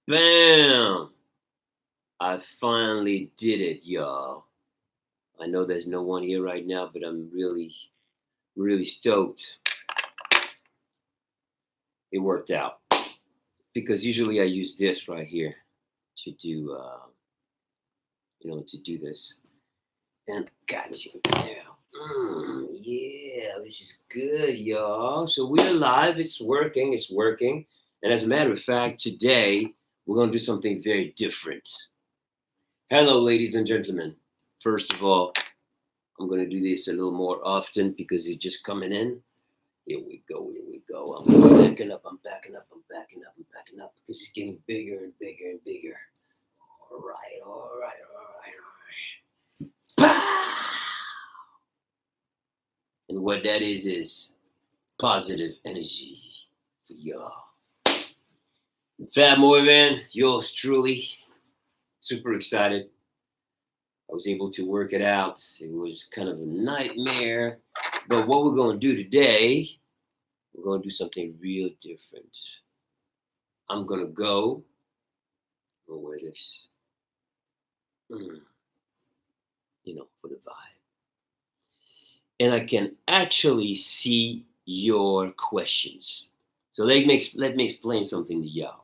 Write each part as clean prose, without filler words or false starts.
Bam! I finally did it, y'all. I know there's no one here right now, but I'm really, really stoked. It worked out because usually I use this right here to do, to do this. And got you now. Yeah, this is good, y'all. So we're live. It's working. It's working. And as a matter of fact, today we're going to do something very different. Hello, ladies and gentlemen. First of all, I'm going to do this a little more often because you're just coming in. Here we go. Here we go. I'm backing up. I'm backing up. I'm backing up. I'm backing up because it's getting bigger and bigger and bigger. All right. All right. All right. All right. Pow! And what that is positive energy for y'all. Fab Morvan, yours truly. Super excited. I was able to work it out. It was kind of a nightmare. But what we're going to do today, we're going to do something real different. I'm going to go. I'll wear this. For the vibe. And I can actually see your questions. So let me explain something to y'all.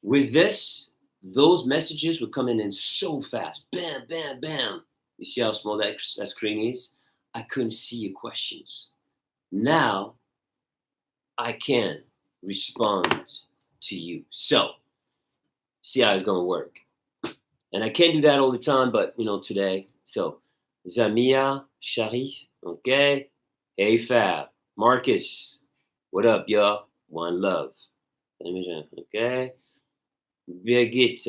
With this, those messages were coming in so fast. Bam, bam, bam. You see how small that screen is? I couldn't see your questions. Now, I can respond to you. So, see how it's going to work. And I can't do that all the time, but, today. So, Zamia, Shari, okay? Hey, Fab. Marcus, what up, y'all? One love. Okay? Birgit,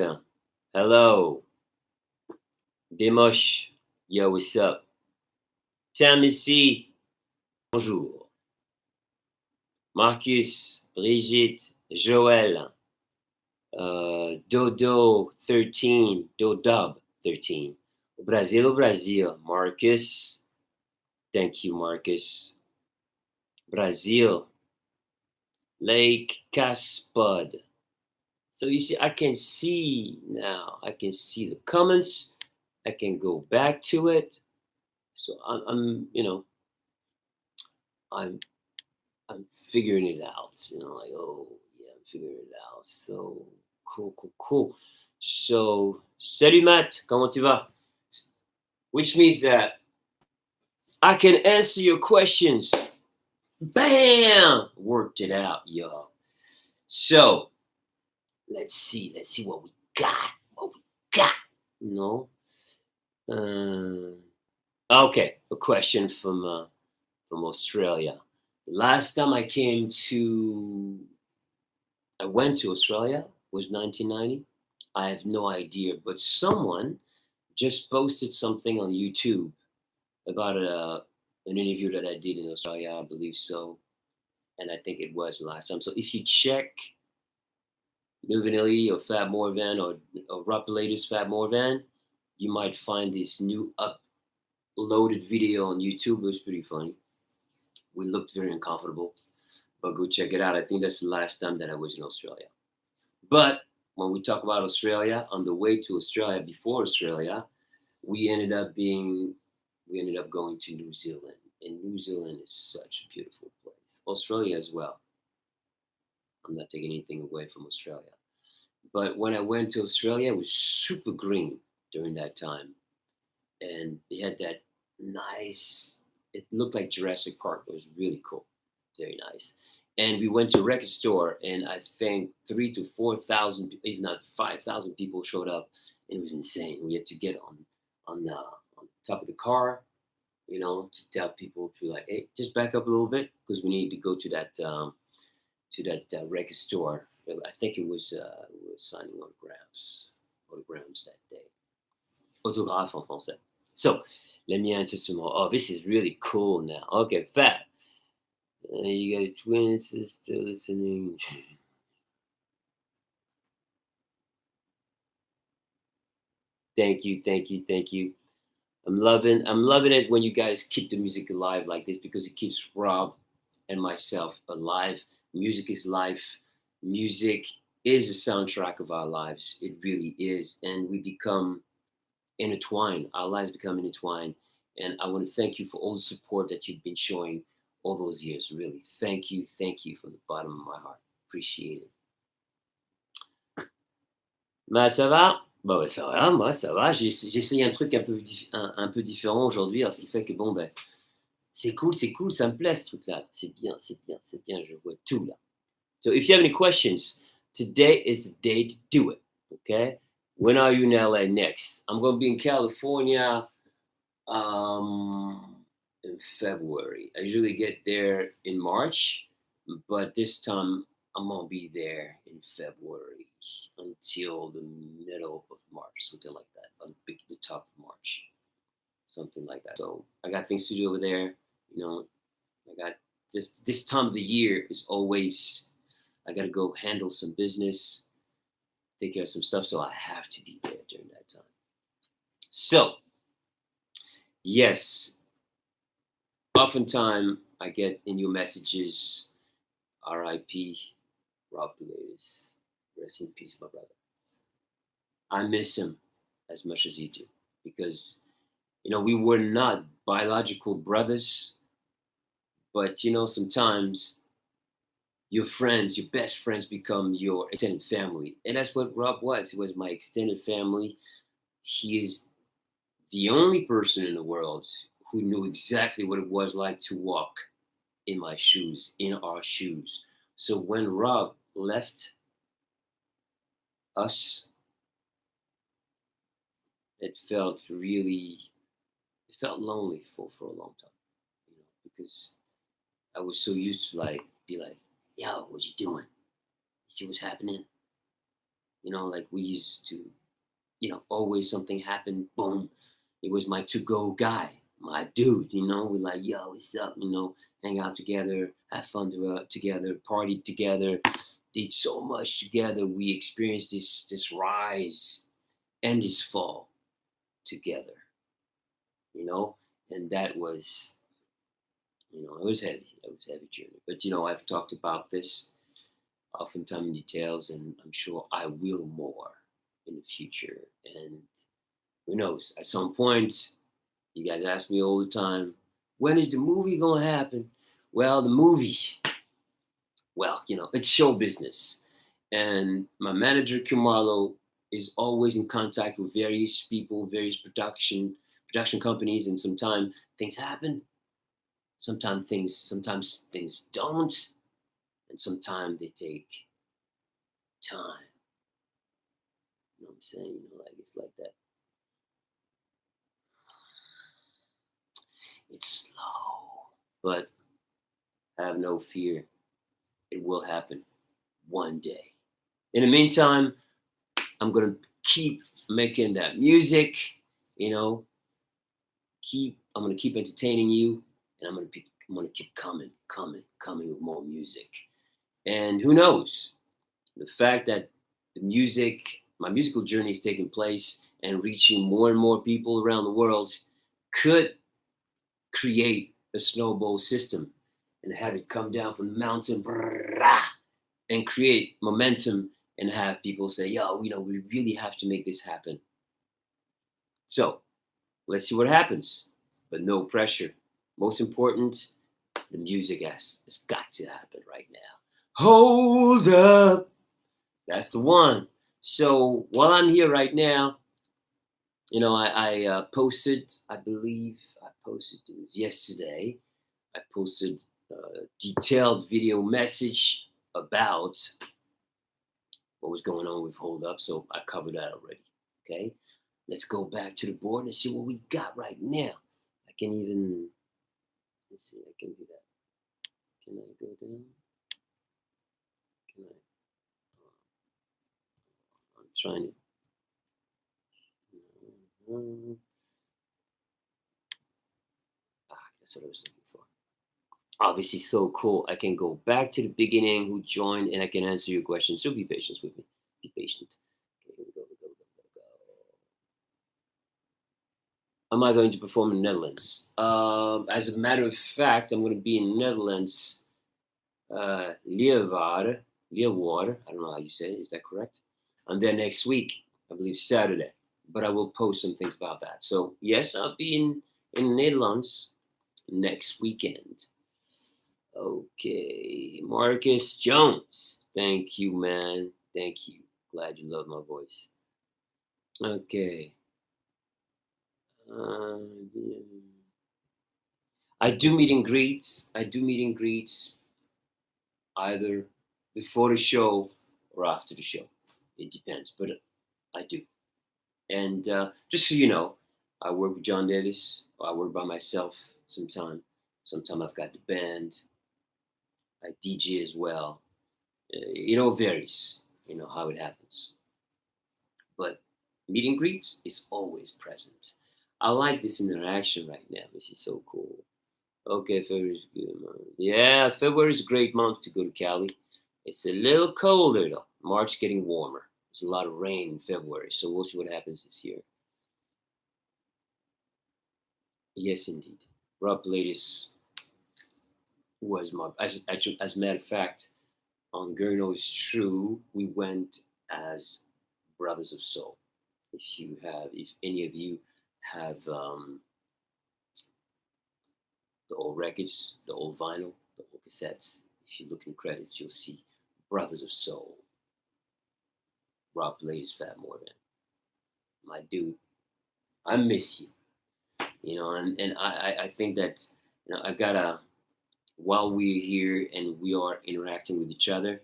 hello. Demosh, yo, what's up? Tamisi, bonjour. Marcus, Brigitte, Joël, Dodo 13, Dodub 13. Brazil, Marcus. Thank you, Marcus. Brazil, Lake Caspod. So you see, I can see now. I can see the comments. I can go back to it. So I'm figuring it out. Oh yeah, I'm figuring it out. So cool. So salut Matt, comment tu vas? Which means that I can answer your questions. Bam! Worked it out, y'all. So let's see what we got. Okay, a question from Australia. Last time I went to Australia was 1990. I have no idea, but someone just posted something on YouTube about an interview that I did in Australia, I believe so, and I think it was last time. So if you check Milvanilli or Fab Morvan or Rapulator's Fab Morvan, you might find this new uploaded video on YouTube. It was pretty funny. We looked very uncomfortable, but go check it out. I think that's the last time that I was in Australia. But when we talk about Australia, on the way to Australia, before Australia, we ended up going to New Zealand. And New Zealand is such a beautiful place. Australia as well. I'm not taking anything away from Australia. But when I went to Australia, it was super green during that time. And they had that nice, it looked like Jurassic Park. It was really cool. Very nice. And we went to a record store, and I think 3,000 to 4,000, if not 5,000 people showed up. And it was insane. We had to get on top of the car, to tell people to hey, just back up a little bit because we need to go to that record store. I think it was we were signing autograms that day. Autographe en français. So let me answer some more. Oh, this is really cool now. Okay, Fab. You got a twin sister listening. Thank you. I'm loving it when you guys keep the music alive like this because it keeps Rob and myself alive. Music is life. Music is a soundtrack of our lives. It really is. And we become intertwined. Our lives become intertwined. And I want to thank you for all the support that you've been showing all those years. Really. Thank you. Thank you from the bottom of my heart. Appreciate it. Bah, ça va? Bah ouais, ça va, moi, ça va. J'ai essayé un truc un peu différent aujourd'hui, alors ce qui fait que bon, ben, c'est cool, ça me plaît ce truc-là. C'est bien, c'est bien, c'est bien, je vois tout là. So if you have any questions, today is the day to do it. Okay? When are you in LA next? I'm going to be in California in February. I usually get there in March, but this time I'm going to be there in February until the middle of March, something like that, on the top of March, something like that. So I got things to do over there. You know, I got this time of the year is always I got to go handle some business, take care of some stuff. So I have to be there during that time. So, yes, oftentimes I get in your messages, RIP, Rob Davis, rest in peace, my brother. I miss him as much as you do because, you know, we were not biological brothers, but, you know, sometimes your friends, your best friends become your extended family. And that's what Rob was. He was my extended family. He is the only person in the world who knew exactly what it was like to walk in my shoes, in our shoes. So when Rob left us, it felt lonely for a long time, you know, because I was so used to be like, yo, what you doing? You see what's happening? You know, like we used to, you know, always something happened, boom. It was my to-go guy, my dude, you know, we're like, yo, what's up? You know, hang out together, have fun together, party together, did so much together. We experienced this rise and this fall together, you know, and that was, you know, it was heavy. It was a heavy journey. But you know, I've talked about this oftentimes in details, and I'm sure I will more in the future. And who knows? At some point, you guys ask me all the time, when is the movie gonna happen? Well, the movie, well, you know, it's show business. And my manager, Kimarlo, is always in contact with various people, various production companies, and sometimes things happen. Sometimes things don't, and sometimes they take time. You know what I'm saying? You know, like it's like that. It's slow, but have no fear. It will happen one day. In the meantime, I'm gonna keep making that music. You know, I'm gonna keep entertaining you, and I'm gonna keep coming with more music. And who knows? The fact that my musical journey is taking place and reaching more and more people around the world could create a snowball system and have it come down from the mountain and create momentum and have people say, yo, you know, we really have to make this happen. So let's see what happens, but no pressure. Most important, the music has got to happen right now. Hold up. That's the one. So while I'm here right now, you know, I posted, I believe I posted, it was yesterday, I posted a detailed video message about what was going on with Hold Up. So I covered that already. Okay. Let's go back to the board and see what we got right now. I can even, let's see, I can do that. Can I go down? Can I? I'm trying to. That's what I was looking for. Obviously, so cool. I can go back to the beginning who joined and I can answer your questions. So be patient with me. Be patient. Okay, here we go. Am I going to perform in the Netherlands? As a matter of fact, I'm going to be in the Netherlands, Leeuwarden, Leo Water. I don't know how you say it. Is that correct? And then next week, I believe Saturday. But I will post some things about that. So yes, I'll be in Netherlands next weekend. Okay, Marcus Jones. Thank you, man. Thank you. Glad you love my voice. Okay. Uh, I do meet and greets. I do meet and greets either before the show or after the show. It depends, but I do. And just so you know, I work with John Davis. Or I work by myself sometime. Sometime I've got the band. I DJ as well. It varies. You know how it happens. But meet and greets is always present. I like this interaction right now. This is so cool. Okay, February is good month. Yeah, February is a great month to go to Cali. It's a little colder though. March getting warmer. There's a lot of rain in February, so we'll see what happens this year. Yes, indeed. Rob Ladies was my as a matter of fact, on Gurno is true. We went as Brothers of Soul. If any of you have the old records, the old vinyl, the old cassettes, if you look in credits, you'll see Brothers of Soul, Rob Blaze, Fat Morgan, my dude. I miss you, and I think that I gotta while we're here and we are interacting with each other.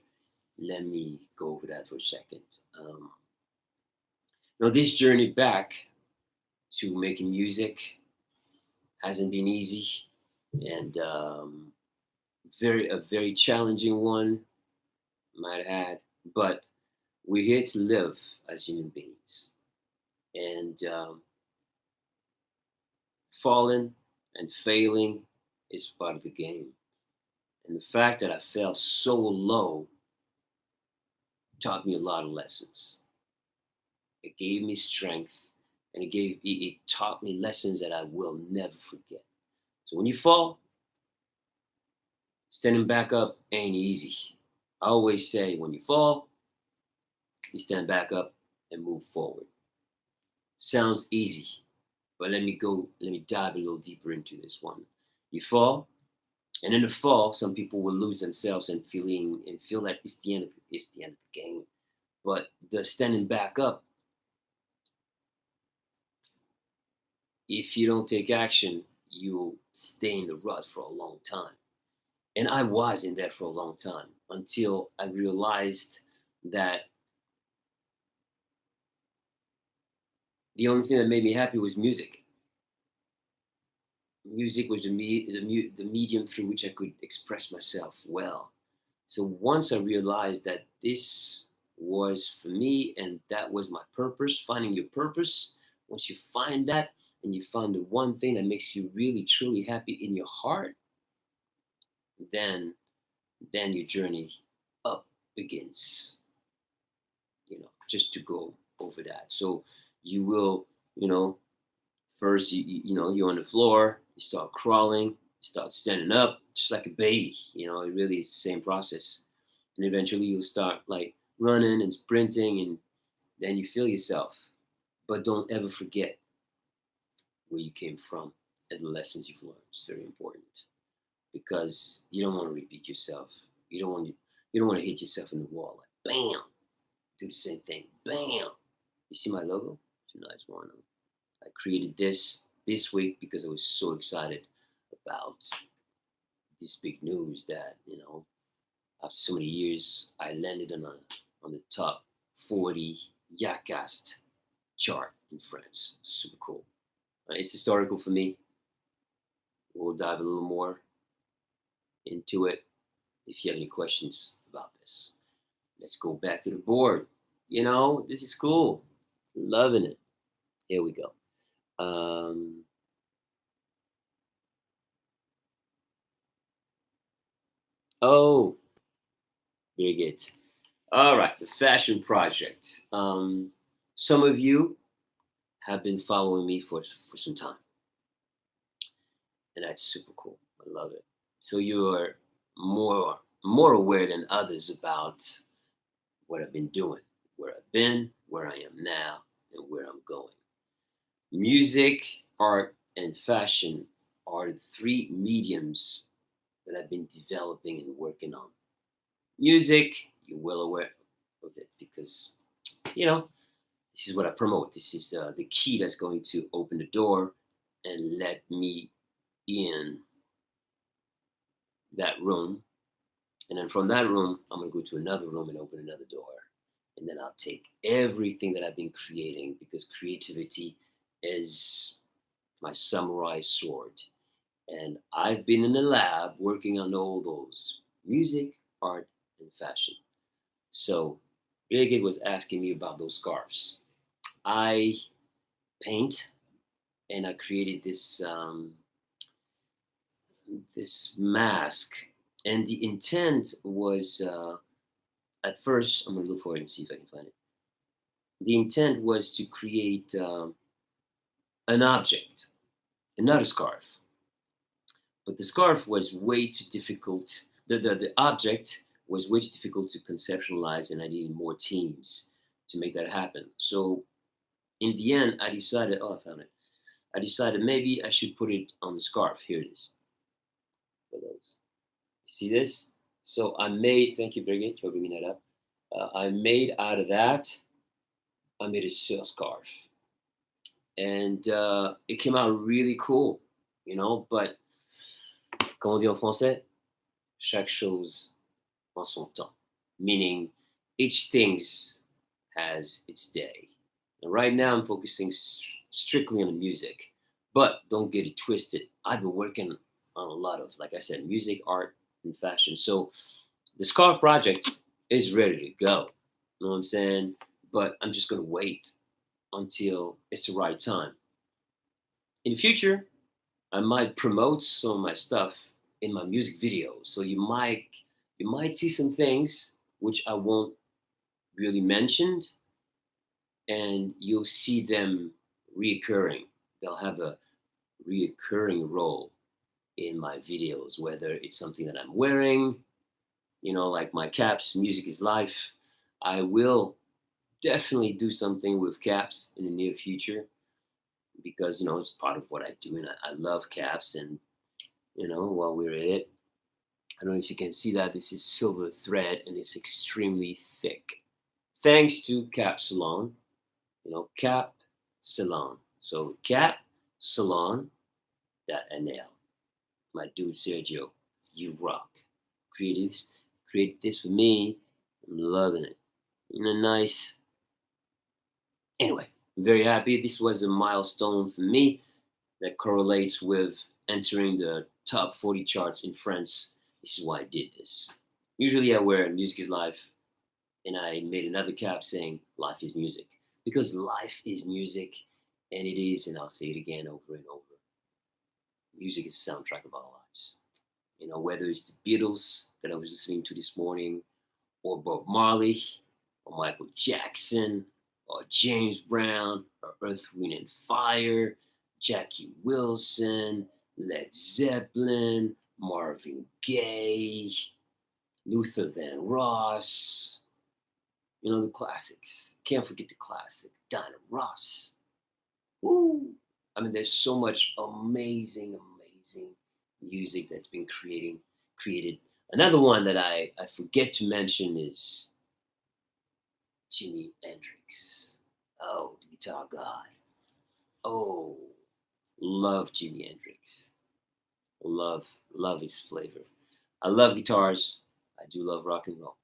Let me go over that for a second. This journey back to making music hasn't been easy, and very challenging one, might add. But we're here to live as human beings, and falling and failing is part of the game. And the fact that I fell so low taught me a lot of lessons. It gave me strength, and it taught me lessons that I will never forget. So when you fall, standing back up ain't easy. I always say when you fall, you stand back up and move forward. Sounds easy, but let me dive a little deeper into this one. You fall, and in the fall, some people will lose themselves and feel that it's the end of the game. But the standing back up, if you don't take action, you'll stay in the rut for a long time. And I was in that for a long time until I realized that the only thing that made me happy was music. Music was the medium through which I could express myself well. So once I realized that this was for me and that was my purpose, finding your purpose, once you find that and you find the one thing that makes you really truly happy in your heart, then your journey up begins. Just to go over that. So you will, first you're on the floor, you start crawling, you start standing up, just like a baby. It really is the same process. And eventually you'll start like running and sprinting, and then you feel yourself. But don't ever forget where you came from and the lessons you've learned. It's very important because you don't want to repeat yourself. You don't want to hit yourself in the wall like bam, do the same thing, bam. You see my logo? It's a nice one. I created this week because I was so excited about this big news that after so many years I landed on the top 40 Yachtcast chart in France. Super cool. It's historical for me. We'll dive a little more into it if you have any questions about this. Let's go back to the board. This is cool. Loving it. Here we go. Oh, very good. All right, the fashion project. Some of you have been following me for some time, and that's super cool. I love it. So you're more more aware than others about what I've been doing, where I've been, where I am now, and where I'm going. Music, art, and fashion are the three mediums that I've been developing and working on. Music, you're well aware of it because, you know, this is what I promote. This is the key that's going to open the door and let me in that room. And then from that room, I'm going to go to another room and open another door. And then I'll take everything that I've been creating because creativity is my samurai sword. And I've been in the lab working on all those music, art, and fashion. So, Birgit was asking me about those scarves. I paint and I created this mask, and the intent was at first. I'm gonna look for it and see if I can find it. The intent was to create an object, not a scarf, but the scarf was way too difficult. The object was way too difficult to conceptualize, and I needed more teams to make that happen. So in the end, I decided. Oh, I found it. I decided maybe I should put it on the scarf. Here it is. For those. See this? So I made, thank you, Birgit, for bringing that up. I made out of that, I made a silk scarf. And it came out really cool, but comme on dit en français, chaque chose en son temps. Meaning each thing has its day. And right now I'm focusing strictly on the music, but don't get it twisted. I've been working on a lot of, like I said, music, art, and fashion. So the scarf project is ready to go. You know what I'm saying? But I'm just gonna wait until it's the right time. In the future, I might promote some of my stuff in my music videos. So you might see some things which I won't really mention, and you'll see them reoccurring. They'll have a reoccurring role in my videos, whether it's something that I'm wearing, like my caps, music is life. I will definitely do something with caps in the near future because, it's part of what I do and I love caps. And, while we're at it, I don't know if you can see that this is silver thread and it's extremely thick. Thanks to Cap Salon, Cap Salon. So Cap Salon, that NL. My dude Sergio, you rock. Create this for me. I'm loving it. Nice. Anyway, I'm very happy. This was a milestone for me that correlates with entering the top 40 charts in France. This is why I did this. Usually I wear Music is Life, and I made another cap saying Life is Music. Because life is music, and it is, and I'll say it again over and over. Music is the soundtrack of our lives. Whether it's the Beatles that I was listening to this morning, or Bob Marley, or Michael Jackson, or James Brown, or Earth, Wind and Fire, Jackie Wilson, Led Zeppelin, Marvin Gaye, Luther Vandross, the classics. Can't forget the classic, Diana Ross. Woo! I mean, there's so much amazing music that's been created. Another one that I forget to mention is Jimi Hendrix. Oh, the guitar god. Oh, love Jimi Hendrix. Love his flavor. I love guitars. I do love rock and roll.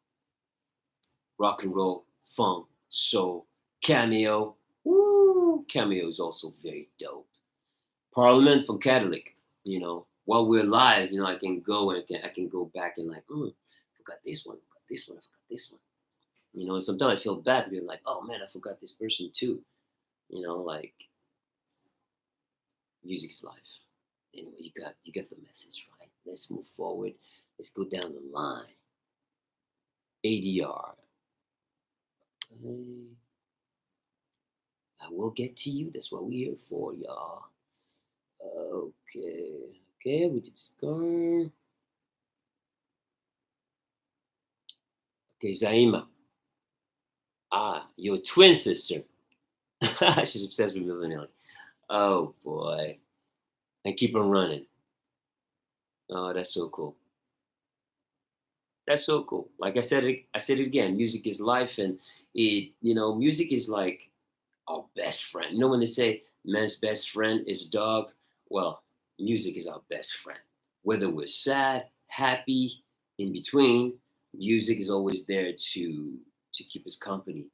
Rock and roll, funk, soul, cameo. Woo! Cameo is also very dope. Parliament from Catholic. While we're live, I can go and I can go back and like, forgot this one, forgot this one, I forgot this one. And sometimes I feel bad being like, oh man, I forgot this person too. Like music is life. Anyway, you got the message, right? Let's move forward. Let's go down the line. ADR. Okay. I will get to you. That's what we're here for, y'all. Okay. Okay, we did scar. Okay, Zaima. Your twin sister. She's obsessed with Millie Vanilli. Oh boy. And keep on running. Oh, that's so cool. That's so cool. Like I said it again. Music is life, and music is like our best friend. You know when they say man's best friend is a dog? Well, music is our best friend. Whether we're sad, happy, in between, music is always there to keep us company.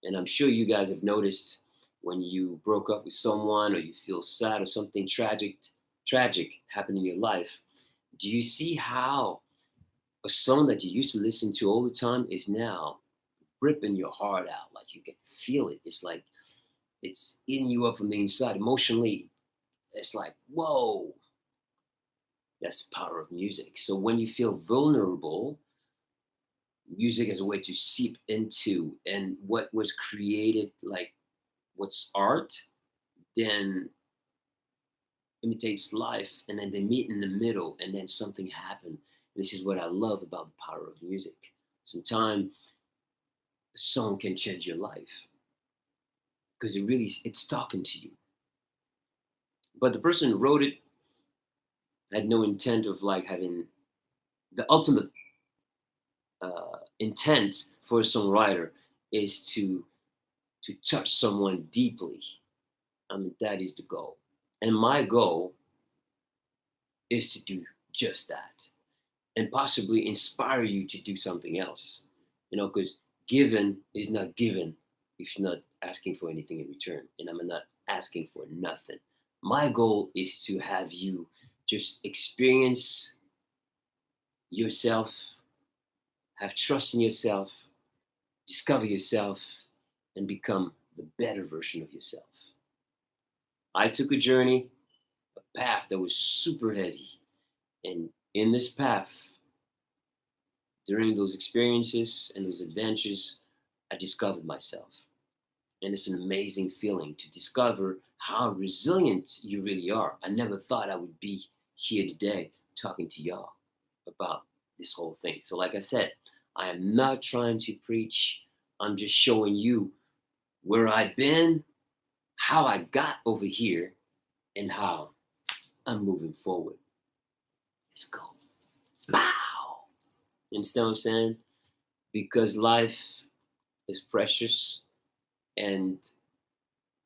And I'm sure you guys have noticed when you broke up with someone or you feel sad or something tragic happened in your life. Do you see how a song that you used to listen to all the time is now ripping your heart out? Like you can feel it. It's like it's eating you up from the inside emotionally. It's like, whoa, that's the power of music. So when you feel vulnerable, music is a way to seep into, and what was created, like what's art, then imitates life, and then they meet in the middle, and then something happened. This is what I love about the power of music. Sometimes a song can change your life because it's talking to you. But the person who wrote it had no intent of like having the ultimate intent for a songwriter is to touch someone deeply. I mean, that is the goal. And my goal is to do just that and possibly inspire you to do something else. Because given is not given if you're not asking for anything in return. And I'm not asking for nothing. My goal is to have you just experience yourself, have trust in yourself, discover yourself, and become the better version of yourself. I took a journey, a path that was super heavy. And in this path, during those experiences and those adventures, I discovered myself. And it's an amazing feeling to discover how resilient you really are. I never thought I would be here today talking to y'all about this whole thing. So, like I said, I am not trying to preach. I'm just showing you where I've been, how I got over here, and how I'm moving forward. Let's go. Pow! You understand what I'm saying? Because life is precious and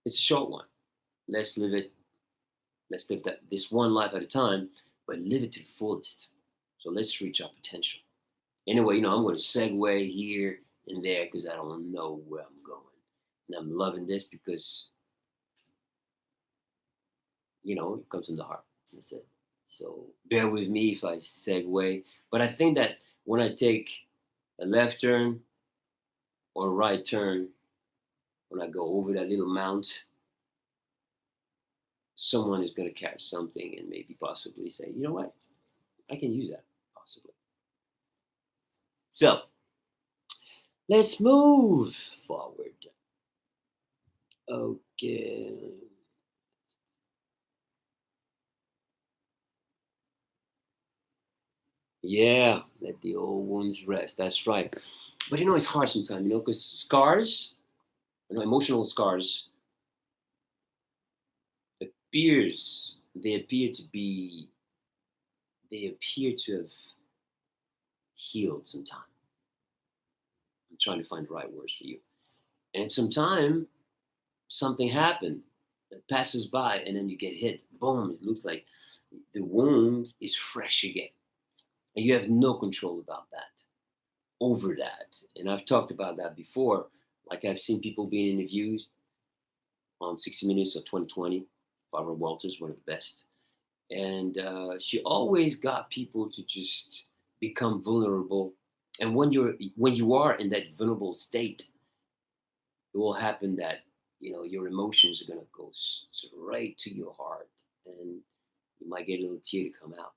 it's a short one. Let's live it. Let's live this one life at a time, but live it to the fullest. So let's reach our potential. Anyway, I'm going to segue here and there because I don't know where I'm going. And I'm loving this because, it comes from the heart. That's it. So bear with me if I segue. But I think that when I take a left turn or a right turn, when I go over that little mount, someone is going to catch something and maybe possibly say, you know what? I can use that possibly. So let's move forward. Okay. Yeah, let the old wounds rest. That's right. But it's hard sometimes, because scars, emotional scars they appear to be, they appear to have healed sometime. I'm trying to find the right words for you. And sometime something happened that passes by and then you get hit. Boom, it looks like the wound is fresh again. And you have no control about that, over that. And I've talked about that before. Like I've seen people being interviewed on 60 Minutes or 2020. Barbara Walters, one of the best. And she always got people to just become vulnerable. And when you are in that vulnerable state, it will happen that your emotions are gonna go straight to your heart, and you might get a little tear to come out.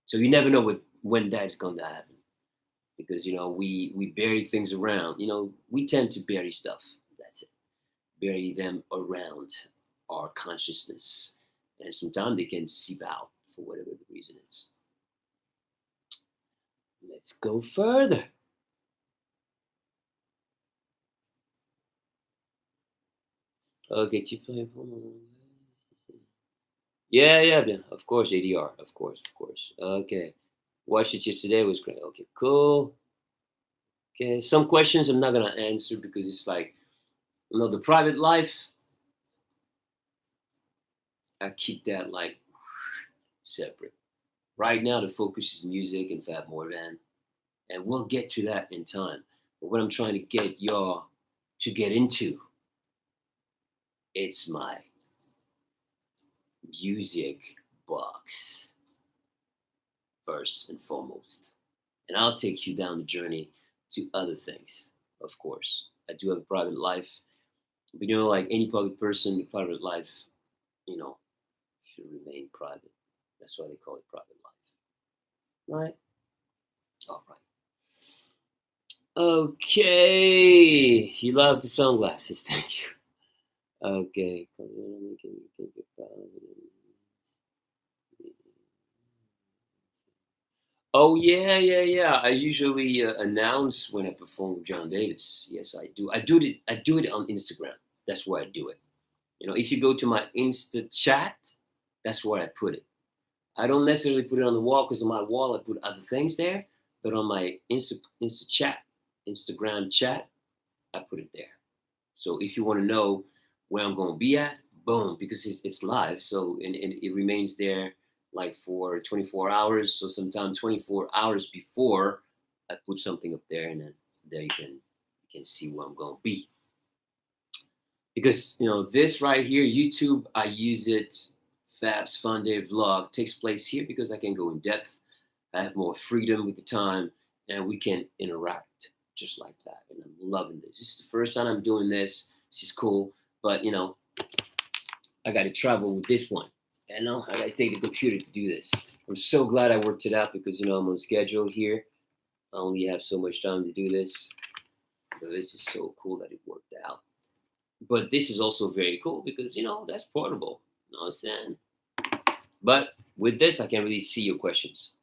So you never know when that's going to happen, because we bury things around. We tend to bury stuff. That's it. Bury them around our consciousness, and sometimes they can seep out for whatever the reason is. Let's go further. Okay, tu peux. Yeah, yeah, yeah. Of course, ADR. Of course, of course. Okay. Watched it yesterday. It was great. Okay, cool. Okay. Some questions I'm not gonna answer because it's like, the private life. I keep that like separate. Right now, the focus is music and Fab Morvan, and we'll get to that in time. But what I'm trying to get y'all to get into, it's my music box first and foremost. And I'll take you down the journey to other things, of course. I do have a private life, but like any public person, the private life, you know, should remain private. That's why they call it private life. Right? All right. Okay. You love the sunglasses. Thank you. Okay. Oh yeah, yeah, yeah. I usually announce when I perform with John Davis. Yes, I do. I do it on Instagram. That's where I do it. If you go to my Insta chat, that's where I put it. I don't necessarily put it on the wall because on my wall I put other things there, but on my Insta chat, Instagram chat, I put it there. So if you want to know where I'm going to be at, boom, because it's live, so and it remains there like for 24 hours. So sometimes 24 hours before I put something up there, and then there you can see where I'm going to be. Because this right here, YouTube, I use it. Fab's Funday vlog takes place here because I can go in depth. I have more freedom with the time, and we can interact just like that. And I'm loving this. This is the first time I'm doing this. This is cool, but I got to travel with this one. I got to take the computer to do this. I'm so glad I worked it out because I'm on schedule here. I only have so much time to do this. So this is so cool that it worked out. But this is also very cool because that's portable. You know what I'm saying? But with this, I can't really see your questions.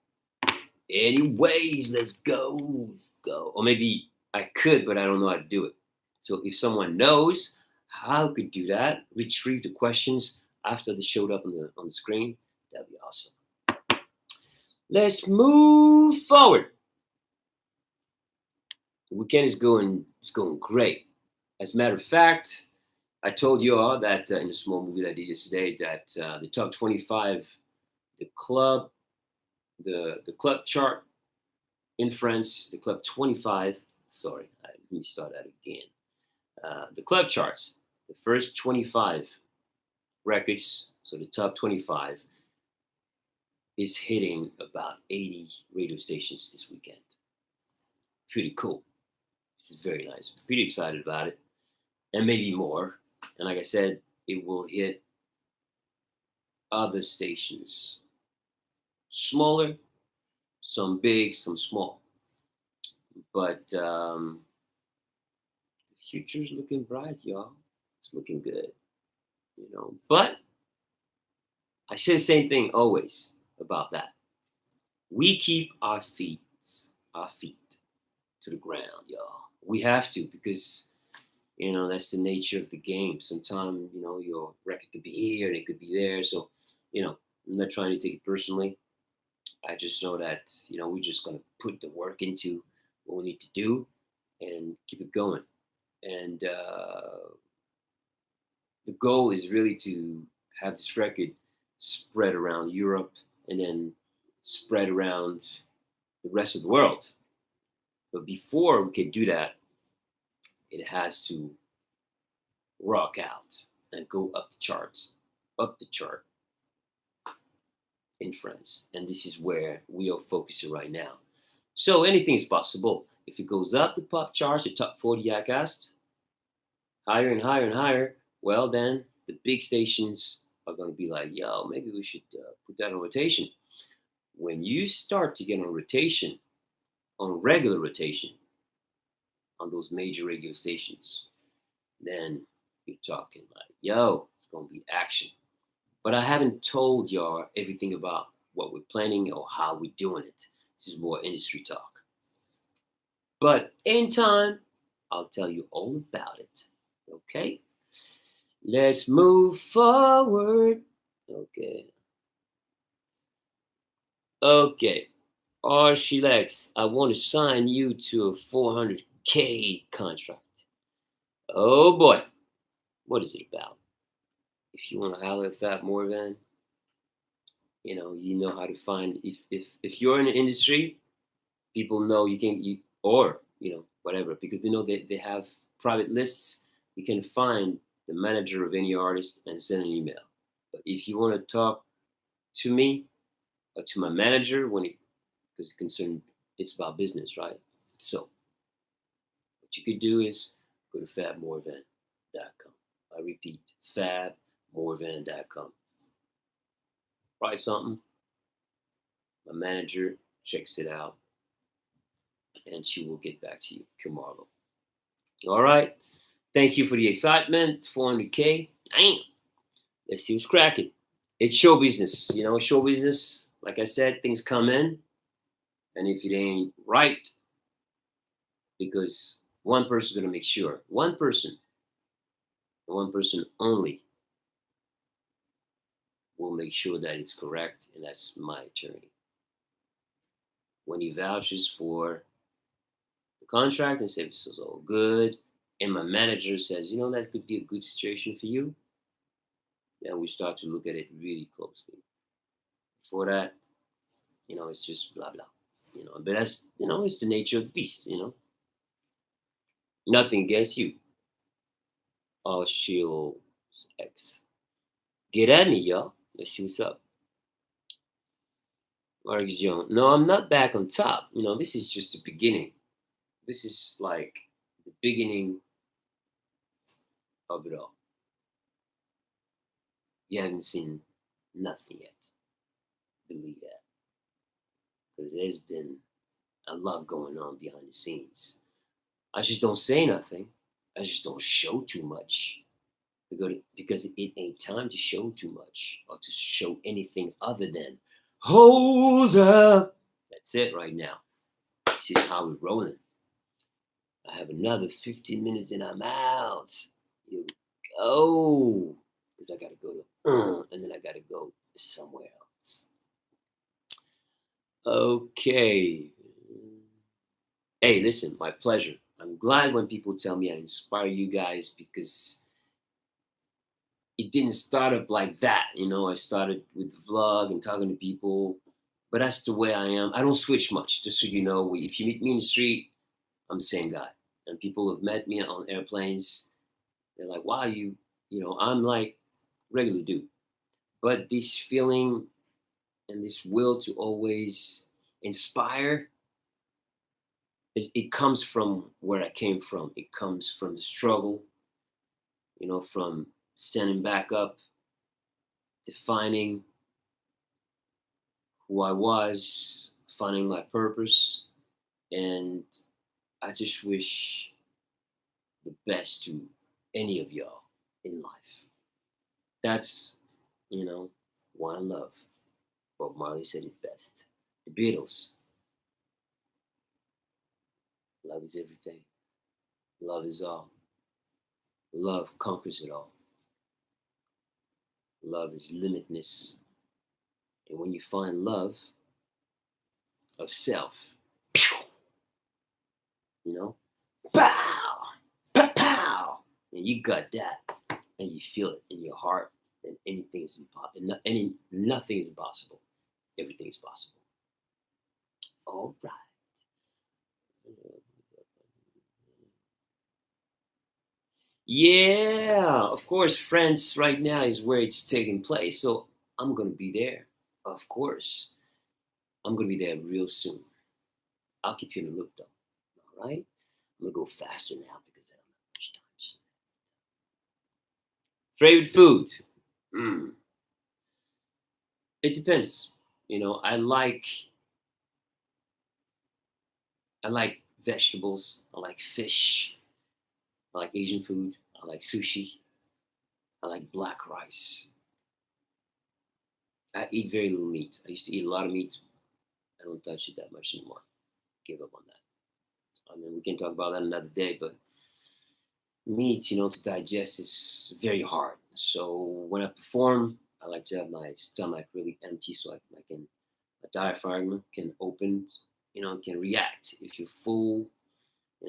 Anyways, let's go. Let's go. Or maybe I could, but I don't know how to do it. So if someone knows how to do that, retrieve the questions after they showed up on the screen, that'd be awesome. Let's move forward. The weekend is going great. As a matter of fact, I told you all that in a small movie that I did yesterday that the top 25, the club chart in France, the club 25. Sorry, let me start that again. The club charts, the first 25 records, so the top 25, is hitting about 80 radio stations this weekend. Pretty cool. This is very nice. Pretty excited about it. And maybe more. And like I said, it will hit other stations. Smaller, some big, some small. But the future's looking bright, y'all. It's looking good. But I say the same thing always about that. We keep our feet to the ground, y'all. We have to because that's the nature of the game. Sometimes your record could be here and it could be there. So I'm not trying to take it personally. I just know that we're just gonna put the work into what we need to do and keep it going. And the goal is really to have this record spread around Europe and then spread around the rest of the world. But before we can do that, it has to rock out and go up the chart in France. And this is where we are focusing right now. So anything is possible. If it goes up the pop charts, the top 40 Acast, higher and higher and higher, well then the big stations are going to be like, yo, maybe we should put that on rotation. When you start to get on rotation, on regular rotation, on those major radio stations, then you're talking like, yo, it's going to be action. But I haven't told y'all everything about what we're planning or how we're doing it. This is more industry talk. But in time, I'll tell you all about it. Okay? Let's move forward. Okay. Okay. Archilex, I want to sign you to a 400K contract. Oh boy. What is it about? If you want to holler at Fab Morvan, you know how to find if you're in the industry, people know you can or whatever, because they have private lists. You can find the manager of any artist and send an email. But if you want to talk to me or to my manager, because it's about business, right? So what you could do is go to fabmorvan.com. I repeat, fabmorvan.com. Write something. My manager checks it out, and she will get back to you tomorrow. All right. Thank you for the excitement. 400K. Damn. Let's see what's cracking. It's show business. Show business. Like I said, things come in, and if it ain't right, because one person's gonna make sure. One person only will make sure that it's correct, and that's my attorney. When he vouches for the contract and says this is all good, and my manager says, that could be a good situation for you, then we start to look at it really closely. Before that, it's just blah blah. But that's it's the nature of the beast. Nothing against you. All shield X. Get at me, y'all. Let's see what's up. Marcus Jones. No, I'm not back on top. This is just the beginning. This is like the beginning of it all. You haven't seen nothing yet. Believe that. Because there's been a lot going on behind the scenes. I just don't say nothing. I just don't show too much. Because it ain't time to show too much or to show anything other than hold up. That's it right now. This is how we're rolling. I have another 15 minutes and I'm out. Here we go. Because I got to go to, and then I got to go somewhere else. Okay. Hey, listen, my pleasure. I'm glad when people tell me I inspire you guys, because it didn't start up like that. I started with the vlog and talking to people, but that's the way I am. I don't switch much, just so you know. If you meet me in the street, I'm the same guy. And people have met me on airplanes. They're like, wow, I'm like regular dude. But this feeling and this will to always inspire, it comes from where I came from. It comes from the struggle, from standing back up, defining who I was, finding my purpose. And I just wish the best to any of y'all in life. That's, one love. Bob Marley said it best. The Beatles. Love is everything. Love is all. Love conquers it all. Love is limitless. And when you find love of self, pow, pow, pow, and you got that, and you feel it in your heart, then anything is impossible. Nothing is impossible. Everything is possible. All right. Yeah, of course, France right now is where it's taking place, so I'm gonna be there. Of course, I'm gonna be there real soon. I'll keep you in the loop, though. All right, I'm gonna go faster now because I don't have much time. Favorite food? It depends. I like vegetables. I like fish. I like Asian food. I like sushi. I like black rice. I eat very little meat. I used to eat a lot of meat. I don't touch it that much anymore. Give up on that. I mean, we can talk about that another day, but meat, to digest is very hard. So when I perform, I like to have my stomach really empty so I can, my diaphragm can open, can react. If you're full,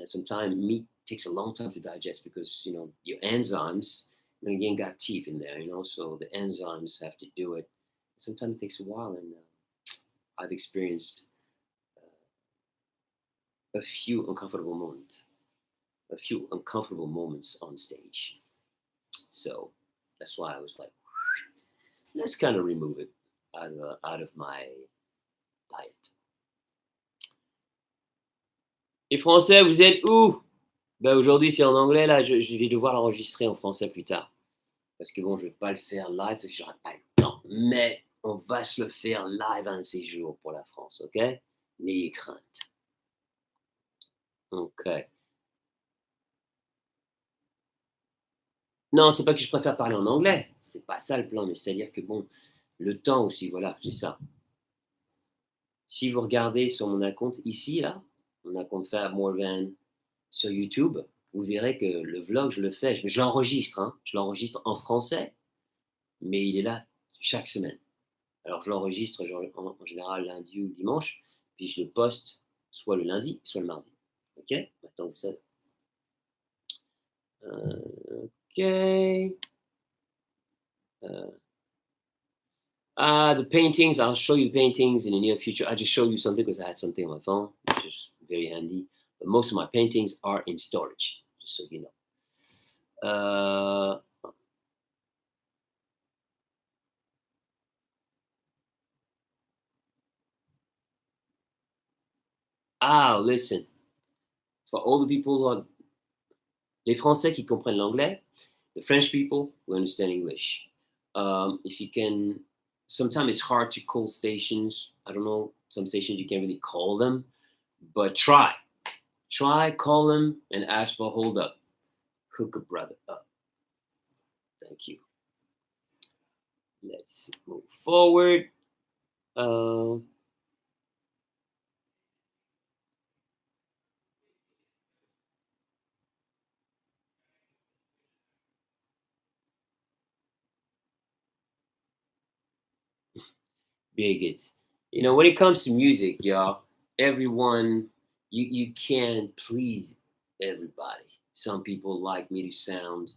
sometimes meat takes a long time to digest because, your enzymes, again, got teeth in there, so the enzymes have to do it. Sometimes it takes a while, and I've experienced a few uncomfortable moments, on stage. So that's why I was like, let's kind of remove it out of my diet. Et français, vous êtes où? Ben aujourd'hui, c'est en anglais. Là, je vais devoir l'enregistrer en français plus tard. Parce que bon, je vais pas le faire live parce que j'aurai pas le temps. Mais on va se le faire live un de ces jours pour la France, ok? N'ayez crainte. Ok. Non, c'est pas que je préfère parler en anglais. C'est pas ça le plan, mais c'est-à-dire que bon, le temps aussi, voilà, c'est ça. Si vous regardez sur mon compte ici, là, mon compte Fab'S sur YouTube, vous verrez que le vlog, je l'enregistre, hein, je l'enregistre en français, mais il est là chaque semaine. Alors je l'enregistre en général lundi ou dimanche, puis je le poste soit le lundi, soit le mardi. Ok? Maintenant vous savez. Ok. The paintings, I'll show you the paintings in the near future. I just showed you something because I had something on my phone, which is very handy. But most of my paintings are in storage, just so you know. Listen. For all the people who are les Français qui comprennent l'anglais, the French people who understand English. If you can, sometimes it's hard to call stations. I don't know, some stations you can't really call them, but try. Try, call them, and ask for a hold up. Hook a brother up. Thank you. Let's move forward. Bigot. When it comes to music, y'all, everyone, you can't please everybody. Some people like me to sound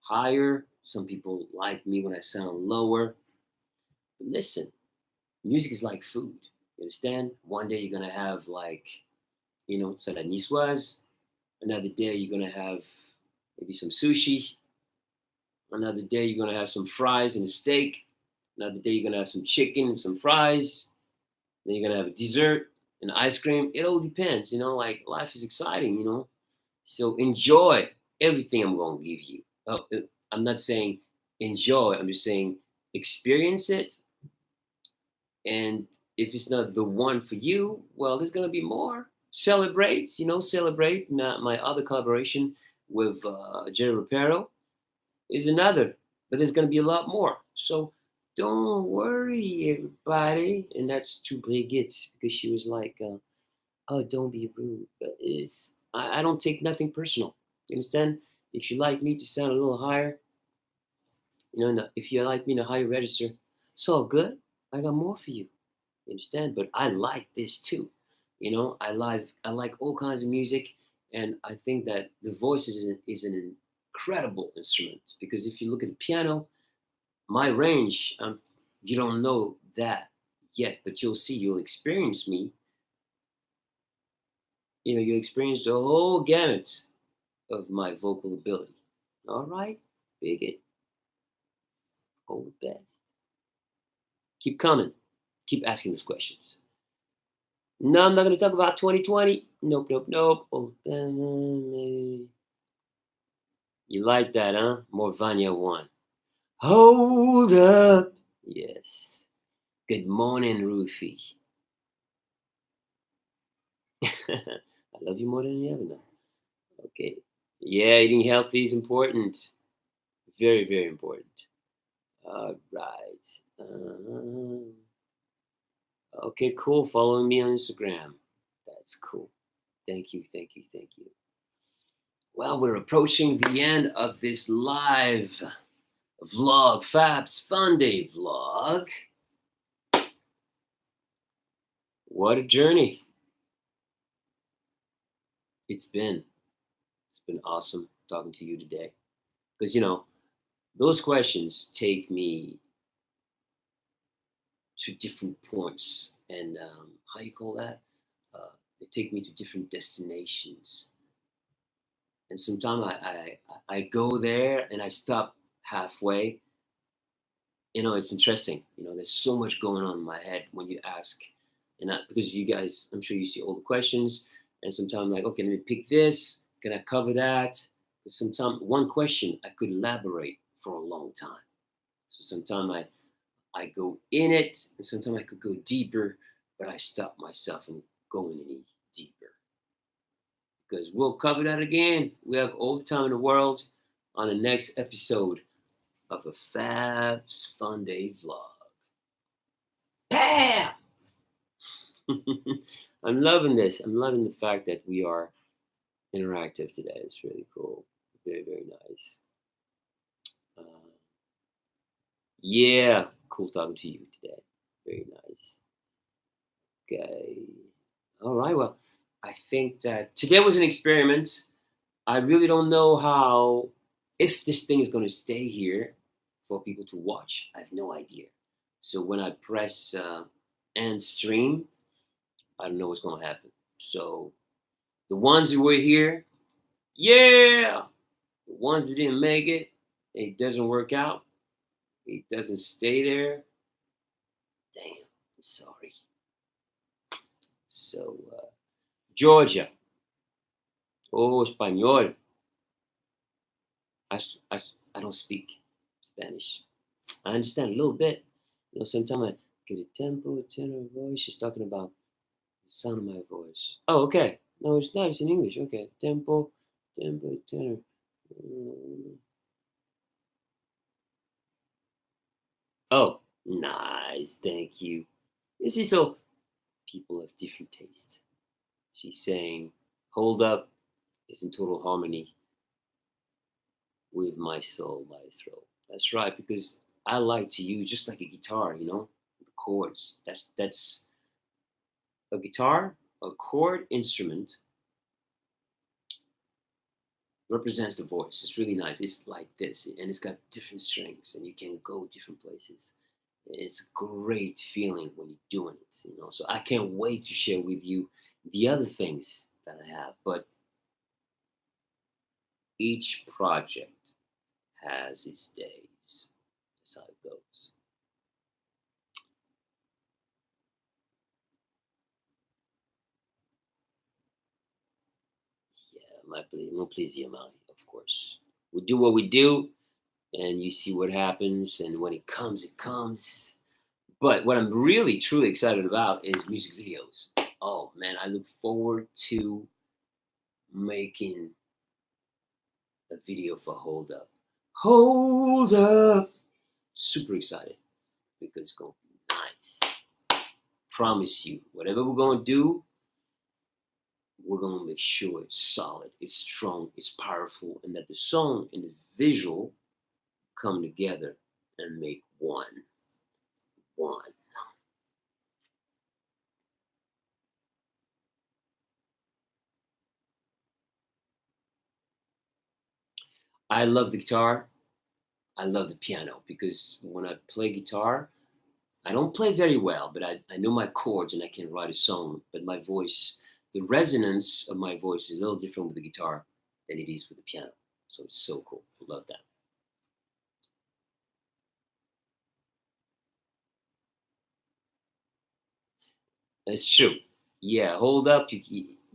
higher. Some people like me when I sound lower. But listen, music is like food. You understand? One day you're gonna have like, salade niçoise. Another day you're gonna have maybe some sushi. Another day you're gonna have some fries and a steak. Another day you're gonna have some chicken and some fries. Then you're gonna have a dessert and ice cream. It all depends, like life is exciting, So enjoy everything I'm gonna give you. I'm not saying enjoy, I'm just saying experience it. And if it's not the one for you, well, there's gonna be more. Celebrate, celebrate. My other collaboration with Jerry Rapero is another, but there's gonna be a lot more. So don't worry, everybody. And that's to Brigitte because she was like, "Oh, don't be rude." But I don't take nothing personal. You understand? If you like me to sound a little higher, if you like me in a higher register, it's all good. I got more for you. You understand? But I like this too. I like all kinds of music, and I think that the voice is an incredible instrument because if you look at the piano, my range, you don't know that yet, but you'll see, you'll experience me. You experience the whole gamut of my vocal ability. All right, bigot, all the best. Keep coming. Keep asking those questions. No, I'm not going to talk about 2020. Nope, nope, nope. Oh, you like that, huh? More Vanya 1. Hold up. Yes. Good morning, Rufy. I love you more than you ever know. Okay. Yeah, eating healthy is important. Very, very important. All right. Okay, cool. Following me on Instagram. That's cool. Thank you, thank you, thank you. Well, we're approaching the end of this live vlog, Fab'S Funday vlog. What a journey it's been. It's been awesome talking to you today. Because, those questions take me to different points. And how you call that? They take me to different destinations. And sometimes I go there and I stop halfway. It's interesting. There's so much going on in my head when you ask, and because you guys, I'm sure you see all the questions, and sometimes like, okay, let me pick this. Can I cover that? Because sometimes one question I could elaborate for a long time. So sometimes I go in it, and sometimes I could go deeper, but I stop myself from going any deeper because we'll cover that again. We have all the time in the world on the next episode of a Fab'S Funday vlog. Bam! I'm loving this. I'm loving the fact that we are interactive today. It's really cool. Very, very nice. Yeah, cool talking to you today. Very nice. Okay. All right. Well, I think that today was an experiment. I really don't know if this thing is going to stay here for people to watch. I have no idea. So when I press end stream, I don't know what's going to happen. So the ones who were here, yeah. The ones that didn't make it, it doesn't work out. It doesn't stay there. Damn, I'm sorry. So, Georgia. Oh, español. I, I don't speak Spanish. I understand a little bit. Sometimes I get a tempo, tenor, voice. She's talking about the sound of my voice. Oh, okay. No, it's not. It's in English. Okay. Tempo, tenor. Oh, nice. Thank you. You see, so people have different tastes. She's saying, hold up is in total harmony with my soul, my throat. That's right, because I like to use just like a guitar, the chords. That's a guitar, a chord instrument represents the voice. It's really nice. It's like this, and it's got different strings, and you can go different places. It's a great feeling when you're doing it. So I can't wait to share with you the other things that I have. But each project has its days. That's how it goes. Yeah, no plaisir, Mali, of course. We do what we do, and you see what happens, and when it comes, it comes. But what I'm really, truly excited about is music videos. Oh, man, I look forward to making a video for Hold Up. Hold Up! Super excited because it's going to be nice. Promise you, whatever we're going to do, we're going to make sure it's solid, it's strong, it's powerful, and that the song and the visual come together and make one. I love the guitar. I love the piano because when I play guitar, I don't play very well, but I know my chords and I can write a song. But my voice, the resonance of my voice is a little different with the guitar than it is with the piano. So it's so cool. I love that. It's true. Yeah, hold up.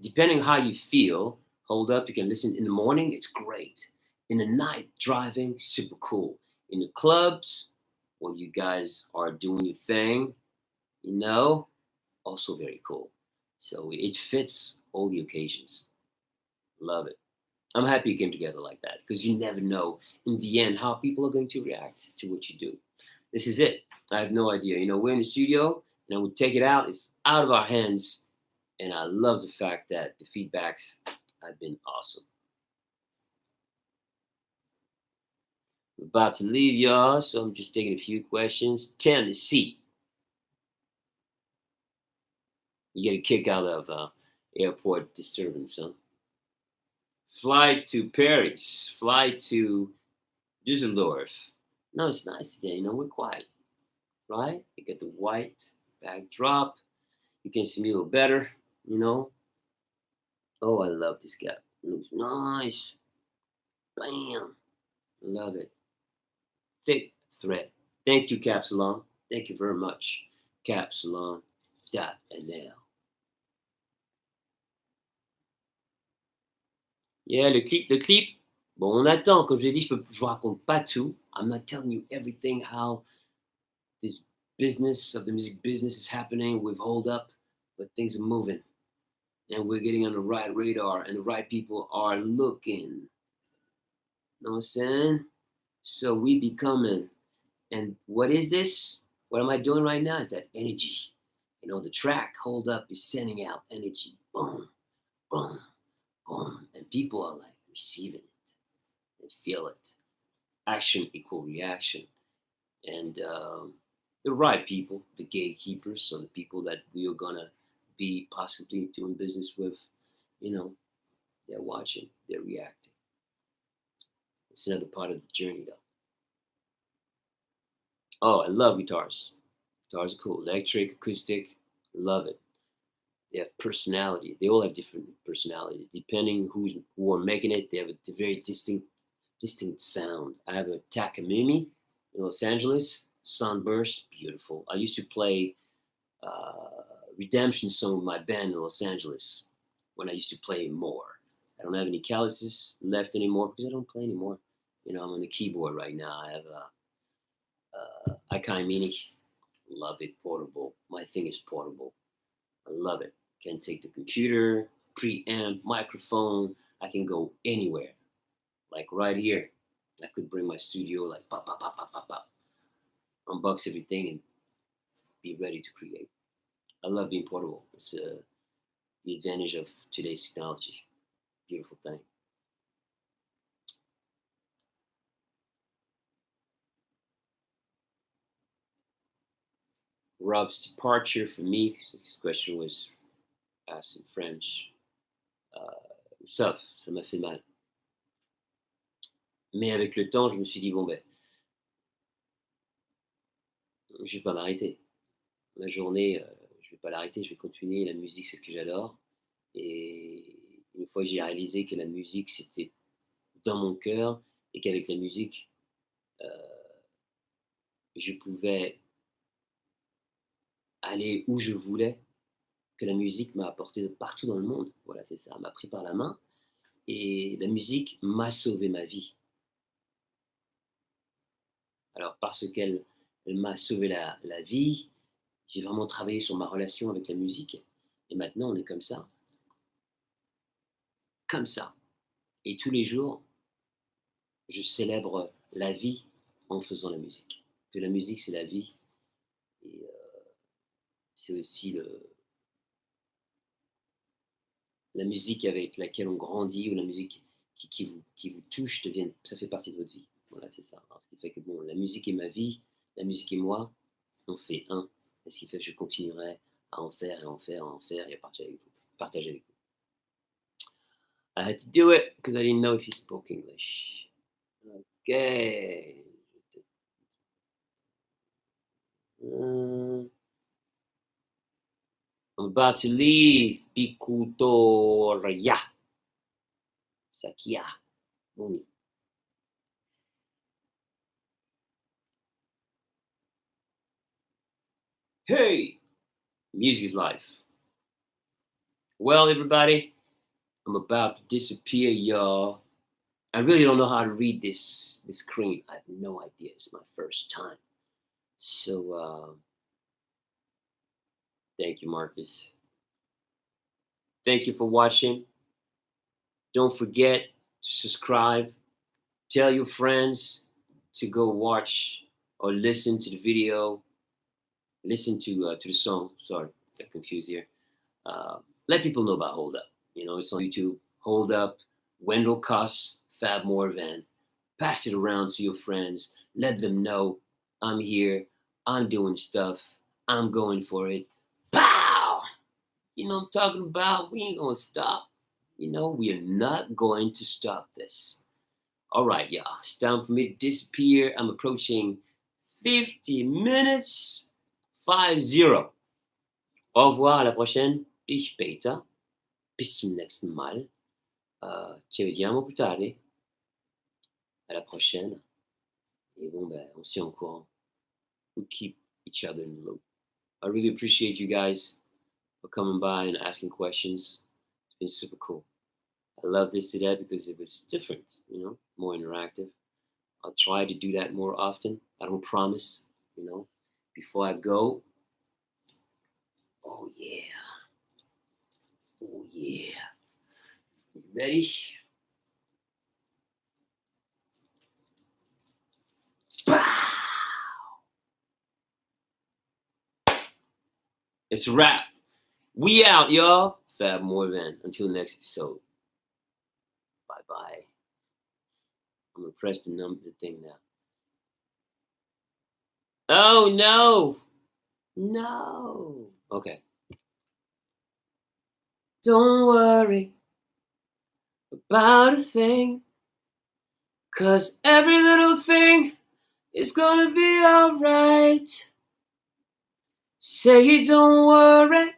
Depending how you feel, hold up. You can listen in the morning. It's great. In the night, driving, super cool. In the clubs, when you guys are doing your thing, also very cool. So it fits all the occasions. Love it. I'm happy you came together like that because you never know in the end how people are going to react to what you do. This is it. I have no idea. We're in the studio and we take it out. It's out of our hands. And I love the fact that the feedbacks have been awesome. about to leave, y'all, so I'm just taking a few questions. Tennessee. You get a kick out of airport disturbance, huh? Fly to Paris. Fly to Düsseldorf. No, it's nice today. We're quiet, right? You get the white backdrop. You can see me a little better, you know. Oh, I love this guy. It looks nice. Bam. Love it. Thick thread. Thank you, Capsalon. Thank you very much. Capsalon.nl. Yeah, le clip. Bon, on attend. Comme je l'ai dit, je vous raconte pas tout. I'm not telling you everything how this business of the music business is happening. We've hold up, but things are moving. And we're getting on the right radar, and the right people are looking. Know what I'm saying? So we be coming. And what is this? What am I doing right now? Is that energy. The track Hold Up is sending out energy. Boom, boom, boom. And people are like receiving it. They feel it. Action equal reaction. And the right people, the gatekeepers, so the people that we are gonna be possibly doing business with, they're watching, they're reacting. It's another part of the journey, though. Oh, I love guitars. Guitars are cool. Electric, acoustic, love it. They have personality. They all have different personalities. Depending who are making it, they have a very distinct sound. I have a Takamine in Los Angeles. Sunburst, beautiful. I used to play Redemption song with my band in Los Angeles when I used to play more. I don't have any calluses left anymore because I don't play anymore. I'm on the keyboard right now. I have a Akai Mini. Love it, portable. My thing is portable. I love it. Can take the computer, preamp, microphone. I can go anywhere. Like right here. I could bring my studio like pop, pop, pop, pop, pop, pop. Unbox everything and be ready to create. I love being portable. It's the advantage of today's technology. Beautiful thing. Rob's departure for me. This question was asked in French. It's tough. Ça m'a fait mal. Mais avec le temps, je me suis dit, bon, ben, je vais pas m'arrêter. Ma journée, je vais pas l'arrêter, je vais continuer. La musique, c'est ce que j'adore. Et une fois, j'ai réalisé que la musique, c'était dans mon cœur et qu'avec la musique, je pouvais aller où je voulais, que la musique m'a apporté de partout dans le monde. Voilà, c'est ça. Elle m'a pris par la main et la musique m'a sauvé ma vie. Alors, parce qu'elle m'a sauvé la vie, j'ai vraiment travaillé sur ma relation avec la musique. Et maintenant, on est comme ça. Comme ça. Et tous les jours, je célèbre la vie en faisant la musique. Que la musique, c'est la vie. Et c'est aussi la musique avec laquelle on grandit ou la musique qui vous touche, ça fait partie de votre vie. Voilà, c'est ça. Alors, ce qui fait que bon, la musique est ma vie, la musique est moi, on fait un. Et ce qui fait que je continuerai à en faire et en faire et en faire et à partager avec vous. I had to do it because I didn't know if you spoke English. Okay. I'm about to leave. Pikutoria. Sakia. Muni. Hey! Music is life. Well, everybody, I'm about to disappear, y'all. I really don't know how to read this screen. I have no idea. It's my first time. So, thank you, Marcus. Thank you for watching. Don't forget to subscribe. Tell your friends to go watch or listen to the video. Listen to the song. Sorry, got confused here. Let people know about Hold Up. It's on YouTube. Hold Up. Wendell Cuss, Fab Morvan. Pass it around to your friends. Let them know I'm here. I'm doing stuff. I'm going for it. Pow! You know what I'm talking about? We ain't gonna stop. You know, we are not going to stop this. All right, y'all. It's time for me to disappear. I'm approaching 50 minutes. 5-0. Au revoir, à la prochaine. Bis später. Bis zum nächsten Mal. Ci vediamo più tardi. À la prochaine. Et bon, ben, on se tient au courant. We keep each other in the loop. I really appreciate you guys for coming by and asking questions. It's been super cool. I love this today because it was different, you know, more interactive. I'll try to do that more often. I don't promise, you know. Before I go, oh yeah, oh yeah. You ready? It's a wrap. We out, y'all. Fab Morvan. Until next episode. Bye bye. I'm gonna press the thing now. Oh no! No. Okay. Don't worry about a thing, 'cause every little thing is gonna be alright. Say you don't worry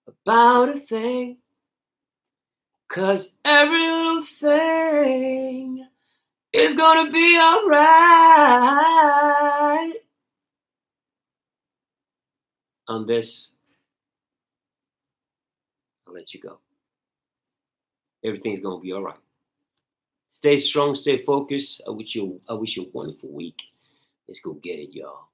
about a thing, 'cause every little thing is gonna be alright. On this, I'll let you go. Everything's gonna be alright. Stay strong, stay focused. I wish you a wonderful week. Let's go get it, y'all.